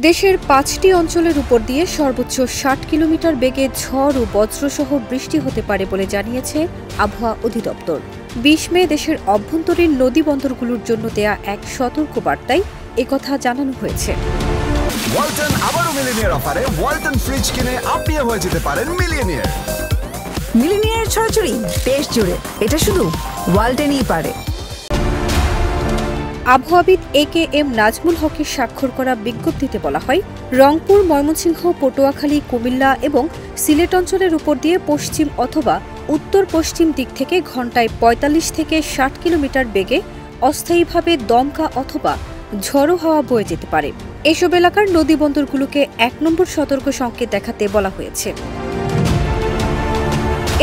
দেশের ৫টি অঞ্চলের উপর দিয়ে সর্বোচ্চ ৬০ কিলোমিটার বেগে ঝড় ও বজ্রসহ বৃষ্টি হতে পারে বলে জানিয়েছে আবহাওয়া অধিদপ্তর। ২০ মে দেশের অভ্যন্তরীণ নদী বন্দরগুলোর জন্য দেয়া এক সতর্কবার্তায় একথা জানানো হয়েছে। ওয়ালটন আবারও মিলিনিয়ার অফারে ওয়ালটন ফ্রিজ কিনে আপনিও হয়ে যেতে পারেন মিলিয়নিয়ার। মিলিনিয়ার ছড়াছড়ি দেশ জুড়ে, এটা শুধু ওয়ালটনই পারে। আবহাওয়াবিদ AKM নাজমুল হকের স্বাক্ষর করা বিজ্ঞপ্তিতে বলা হয়, রংপুর, ময়মনসিংহ, পটুয়াখালী, কুমিল্লা এবং সিলেট অঞ্চলের উপর দিয়ে পশ্চিম অথবা উত্তর পশ্চিম দিক থেকে ঘণ্টায় ৪৫ থেকে ৬০ কিলোমিটার বেগে অস্থায়ীভাবে দমকা অথবা ঝড়ো হাওয়া বয়ে যেতে পারে। এসব এলাকার নদী বন্দরগুলোকে ১ নম্বর সতর্ক সংকেত দেখাতে বলা হয়েছে।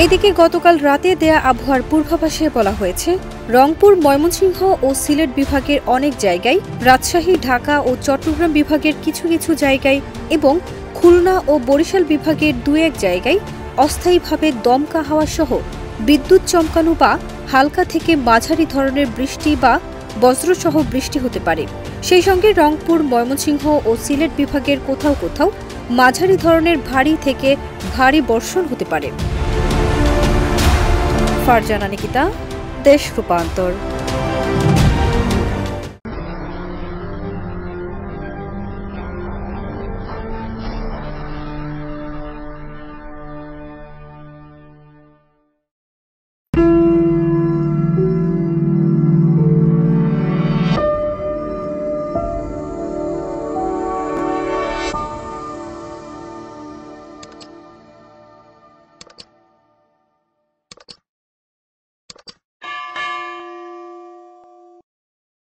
এদিকে গতকাল রাতে দেয়া আবহাওয়ার পূর্বাভাসে বলা হয়েছে, রংপুর, ময়মনসিংহ ও সিলেট বিভাগের অনেক জায়গায়, রাজশাহী, ঢাকা ও চট্টগ্রাম বিভাগের কিছু কিছু জায়গায় এবং খুলনা ও বরিশাল বিভাগের ২-১ জায়গায় অস্থায়ীভাবে দমকা হাওয়া সহ বিদ্যুৎ চমকানো বা হালকা থেকে মাঝারি ধরনের বৃষ্টি বা বজ্রসহ বৃষ্টি হতে পারে। সেই সঙ্গে রংপুর, ময়মনসিংহ ও সিলেট বিভাগের কোথাও কোথাও মাঝারি ধরনের ভারী থেকে ভারী বর্ষণ হতে পারে। ফারজানা নিকিতা, দেশ রূপান্তর।